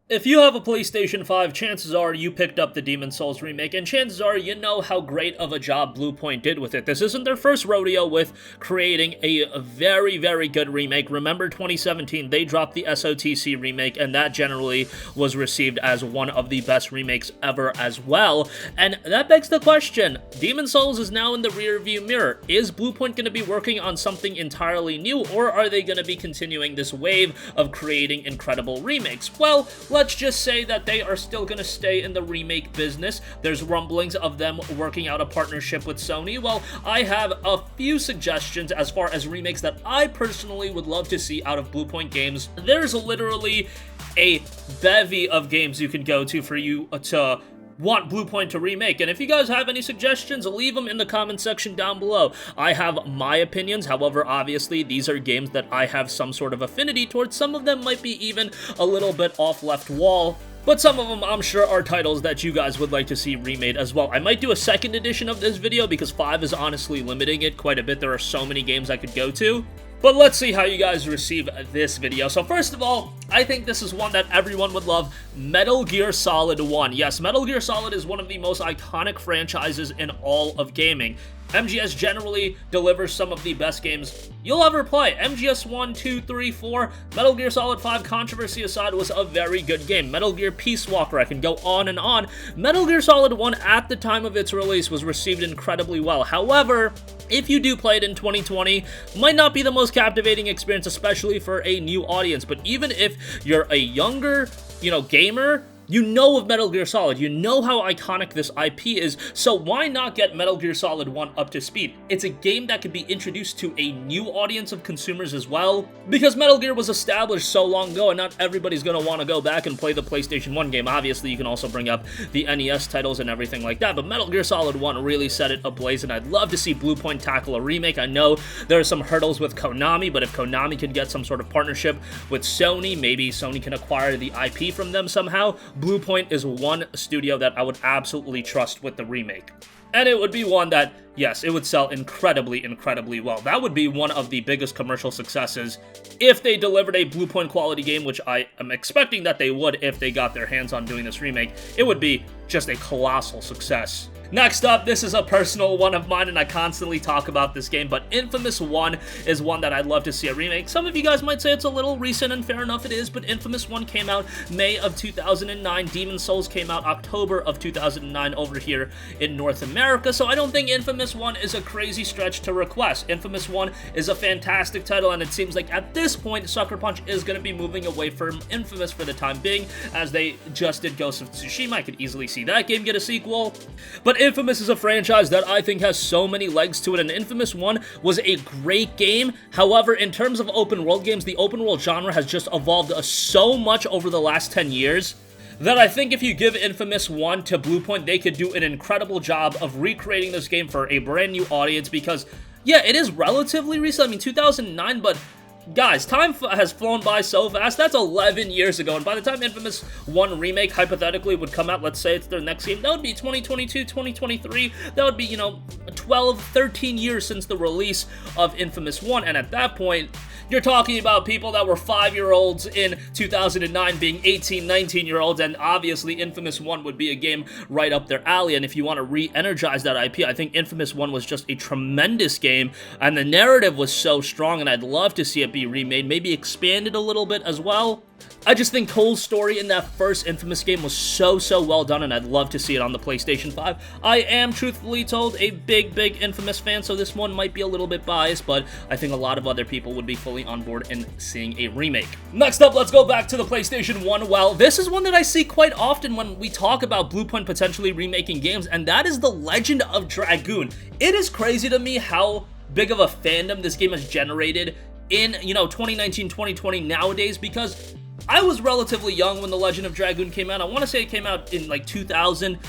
If you have a PlayStation 5, chances are you picked up the Demon's Souls remake, and chances are you know how great of a job BluePoint did with it. This isn't their first rodeo with creating a very, very good remake. Remember 2017, they dropped the SOTC remake, and that generally was received as one of the best remakes ever as well. And that begs the question, Demon's Souls is now in the rearview mirror. Is BluePoint going to be working on something entirely new, or are they going to be continuing this wave of creating incredible remakes? Well, let's just say that they are still going to stay in the remake business. There's rumblings of them working out a partnership with Sony. Well, I have a few suggestions as far as remakes that I personally would love to see out of BluePoint games. There's literally a bevy of games you can go to for you to want BluePoint to remake, and if you guys have any suggestions, leave them in the comment section down below. I have my opinions, however, obviously, these are games that I have some sort of affinity towards. Some of them might be even a little bit off left wall, but some of them I'm sure are titles that you guys would like to see remade as well. I might do a second edition of this video because 5 is honestly limiting it quite a bit. There are so many games I could go to. But let's see how you guys receive this video. So first of all, I think this is one that everyone would love, Metal Gear Solid 1. Yes, Metal Gear Solid is one of the most iconic franchises in all of gaming. MGS generally delivers some of the best games you'll ever play. MGS 1, 2, 3, 4, Metal Gear Solid 5, controversy aside, was a very good game. Metal Gear Peace Walker, I can go on and on. Metal Gear Solid 1, at the time of its release, was received incredibly well. However, if you do play it in 2020, might not be the most captivating experience, especially for a new audience. But even if you're a younger, gamer, you know of Metal Gear Solid, you know how iconic this IP is, so why not get Metal Gear Solid 1 up to speed? It's a game that could be introduced to a new audience of consumers as well, because Metal Gear was established so long ago, and not everybody's going to want to go back and play the PlayStation 1 game. Obviously, you can also bring up the NES titles and everything like that, but Metal Gear Solid 1 really set it ablaze, and I'd love to see BluePoint tackle a remake. I know there are some hurdles with Konami, but if Konami can get some sort of partnership with Sony, maybe Sony can acquire the IP from them somehow, BluePoint is one studio that I would absolutely trust with the remake. And it would be one that, yes, it would sell incredibly, incredibly well. That would be one of the biggest commercial successes if they delivered a BluePoint quality game, which I am expecting that they would if they got their hands on doing this remake. It would be just a colossal success. Next up, this is a personal one of mine, and I constantly talk about this game, but Infamous 1 is one that I'd love to see a remake. Some of you guys might say it's a little recent, and fair enough it is, but Infamous 1 came out May of 2009. Demon's Souls came out October of 2009 over here in North America, so I don't think Infamous 1 is a crazy stretch to request. Infamous 1 is a fantastic title, and it seems like at this point, Sucker Punch is going to be moving away from Infamous for the time being, as they just did Ghost of Tsushima. I could easily see that game get a sequel, but Infamous is a franchise that I think has so many legs to it, and Infamous 1 was a great game. However, in terms of open world games, the open world genre has just evolved so much over the last 10 years that I think if you give Infamous 1 to BluePoint, they could do an incredible job of recreating this game for a brand new audience because, yeah, it is relatively recent. I mean, 2009, but guys, time has flown by so fast. That's 11 years ago, and by the time Infamous 1 Remake hypothetically would come out, let's say it's their next game, that would be 2022, 2023. That would be, 12, 13 years since the release of Infamous 1, and at that point, you're talking about people that were 5-year-olds in 2009 being 18, 19-year-olds, and obviously Infamous 1 would be a game right up their alley, and if you want to re-energize that IP, I think Infamous 1 was just a tremendous game, and the narrative was so strong, and I'd love to see it be remade, maybe expanded a little bit as well. I just think Cole's story in that first Infamous game was so well done, and I'd love to see it on the PlayStation 5. I am, truthfully told, a big Infamous fan, so this one might be a little bit biased, but I think a lot of other people would be fully on board in seeing a remake. Next up, let's go back to the PlayStation 1. Well, this is one that I see quite often when we talk about BluePoint potentially remaking games, and that is The Legend of Dragoon. It is crazy to me how big of a fandom this game has generated in, 2019, 2020 nowadays, because I was relatively young when The Legend of Dragoon came out. I want to say it came out in 2000.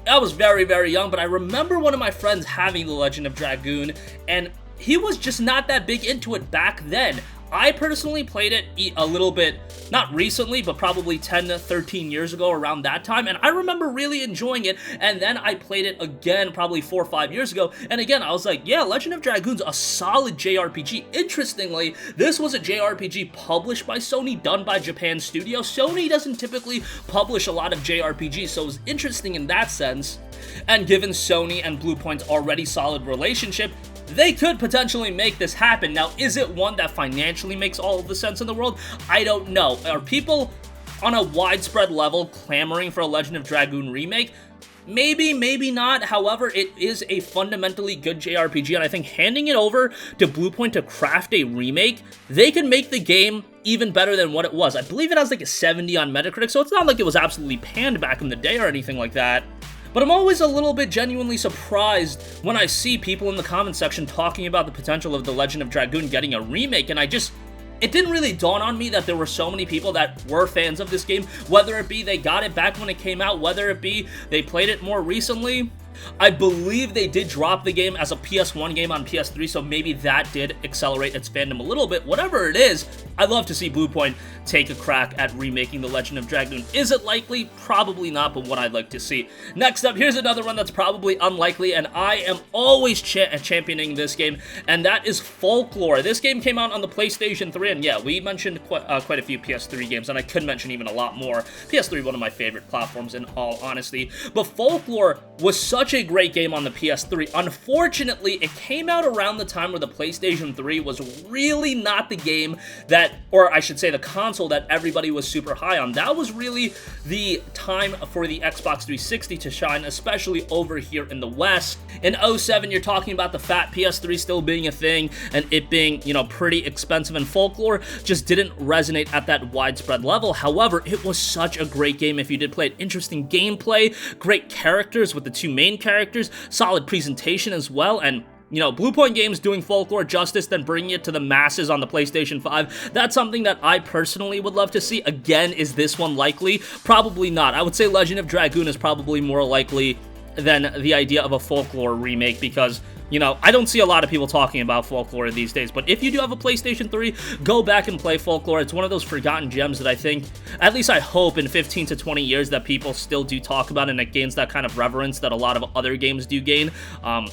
I was very young, but I remember one of my friends having The Legend of Dragoon, and he was just not that big into it back then. I personally played it a little bit, not recently, but probably 10 to 13 years ago, around that time, and I remember really enjoying it, and then I played it again probably 4 or 5 years ago, and again, I was like, yeah, Legend of Dragoon's a solid JRPG. Interestingly, this was a JRPG published by Sony, done by Japan Studio. Sony doesn't typically publish a lot of JRPGs, so it was interesting in that sense, and given Sony and BluePoint's already solid relationship, they could potentially make this happen. Now, is it one that financially makes all of the sense in the world? I don't know. Are people on a widespread level clamoring for a Legend of Dragoon remake? Maybe, maybe not. However, it is a fundamentally good JRPG, and I think handing it over to BluePoint to craft a remake, they can make the game even better than what it was. I believe it has like a 70 on Metacritic, so it's not like it was absolutely panned back in the day or anything like that. But I'm always a little bit genuinely surprised when I see people in the comment section talking about the potential of The Legend of Dragoon getting a remake, and it didn't really dawn on me that there were so many people that were fans of this game, whether it be they got it back when it came out, whether it be they played it more recently. I believe they did drop the game as a PS1 game on PS3, so maybe that did accelerate its fandom a little bit. Whatever it is, I'd love to see BluePoint take a crack at remaking The Legend of Dragoon. Is it likely? Probably not, but what I'd like to see. Next up, here's another one that's probably unlikely, and I am always championing this game, and that is Folklore. This game came out on the PlayStation 3, and yeah, we mentioned quite a few PS3 games, and I could mention even a lot more. PS3, one of my favorite platforms in all honesty, but Folklore was such a great game on the PS3. Unfortunately, it came out around the time where the PlayStation 3 was really not the game that, or I should say the console that everybody was super high on. That was really the time for the Xbox 360 to shine, especially over here in the West. In 07, you're talking about the fat PS3 still being a thing, and it being, you know, pretty expensive, and Folklore just didn't resonate at that widespread level. However, it was such a great game if you did play it. Interesting gameplay, great characters with the two main characters, solid presentation as well, and you know, BluePoint Games doing Folklore justice, then bringing it to the masses on the PlayStation 5. That's something that I personally would love to see. Again, is this one likely? Probably not. I would say Legend of Dragoon is probably more likely than the idea of a Folklore remake, because you know, I don't see a lot of people talking about Folklore these days, but if you do have a PlayStation 3, go back and play Folklore. It's one of those forgotten gems that I think, at least I hope, in 15 to 20 years that people still do talk about, and it gains that kind of reverence that a lot of other games do gain.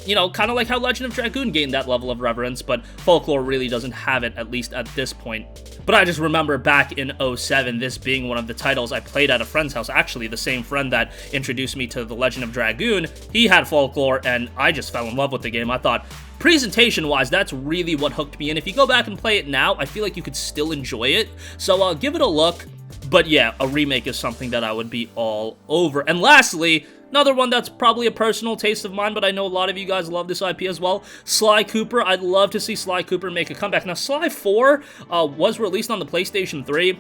You know, kind of like how Legend of Dragoon gained that level of reverence, but Folklore really doesn't have it, at least at this point. But I just remember back in 07, this being one of the titles I played at a friend's house. Actually, the same friend that introduced me to The Legend of Dragoon, he had Folklore, and I just fell in love with the game. I thought, presentation-wise, that's really what hooked me in. If you go back and play it now, I feel like you could still enjoy it. So give it a look. But yeah, a remake is something that I would be all over. And lastly, another one that's probably a personal taste of mine, but I know a lot of you guys love this IP as well, Sly Cooper. I'd love to see Sly Cooper make a comeback. Now, Sly 4 was released on the PlayStation 3.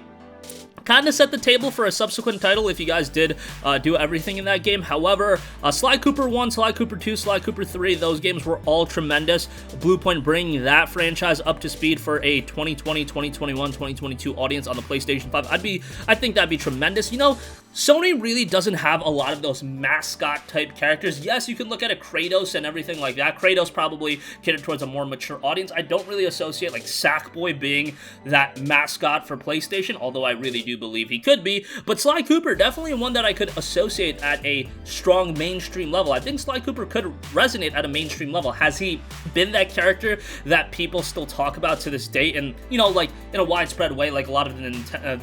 Kind of set the table for a subsequent title if you guys did do everything in that game. However, Sly Cooper 1, Sly Cooper 2, Sly Cooper 3, those games were all tremendous. BluePoint bringing that franchise up to speed for a 2020, 2021, 2022 audience on the PlayStation 5. I think that'd be tremendous. You know, Sony really doesn't have a lot of those mascot-type characters. Yes, you can look at a Kratos and everything like that. Kratos probably catered towards a more mature audience. I don't really associate, like, Sackboy being that mascot for PlayStation, although I really do believe he could be. But Sly Cooper, definitely one that I could associate at a strong mainstream level. I think Sly Cooper could resonate at a mainstream level. Has he been that character that people still talk about to this day? And, you know, like, in a widespread way, like a lot of the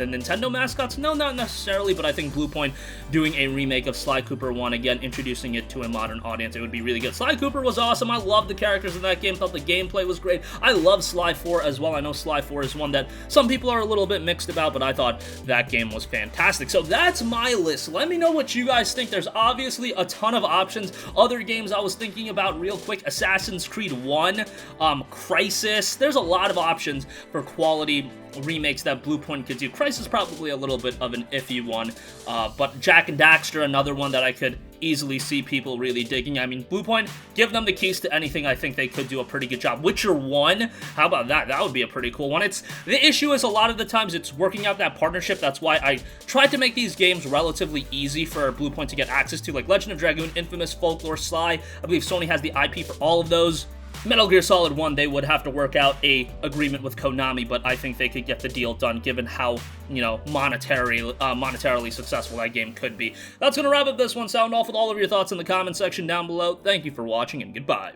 Nintendo mascots? No, not necessarily, but I think BluePoint doing a remake of Sly Cooper 1, again, introducing it to a modern audience, it would be really good. Sly Cooper was awesome. I loved the characters in that game, thought the gameplay was great. I love Sly 4 as well. I know Sly 4 is one that some people are a little bit mixed about, but I thought that game was fantastic. So that's my list. Let me know what you guys think. There's obviously a ton of options. Other games I was thinking about real quick, Assassin's Creed 1, Crysis. There's a lot of options for quality remakes that BluePoint could do. Crysis probably a little bit of an iffy one, but Jak and Daxter, another one that I could easily see people really digging. I mean, BluePoint, give them the keys to anything. I think they could do a pretty good job. Witcher 1, how about that? That would be a pretty cool one. The issue is a lot of the times it's working out that partnership. That's why I tried to make these games relatively easy for BluePoint to get access to, like Legend of Dragoon, Infamous, Folklore, Sly. I believe Sony has the IP for all of those. Metal Gear Solid 1, they would have to work out a agreement with Konami, but I think they could get the deal done given how, monetarily successful that game could be. That's going to wrap up this one. Sound off with all of your thoughts in the comment section down below. Thank you for watching, and goodbye.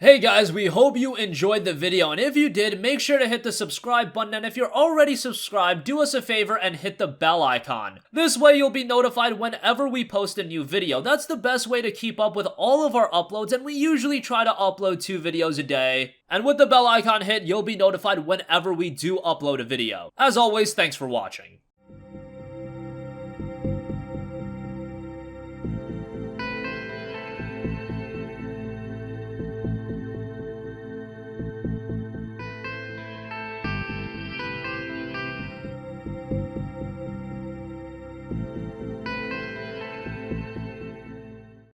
Hey guys, we hope you enjoyed the video, and if you did, make sure to hit the subscribe button, and if you're already subscribed, do us a favor and hit the bell icon. This way you'll be notified whenever we post a new video. That's the best way to keep up with all of our uploads, and we usually try to upload 2 videos a day. And with the bell icon hit, you'll be notified whenever we do upload a video. As always, thanks for watching.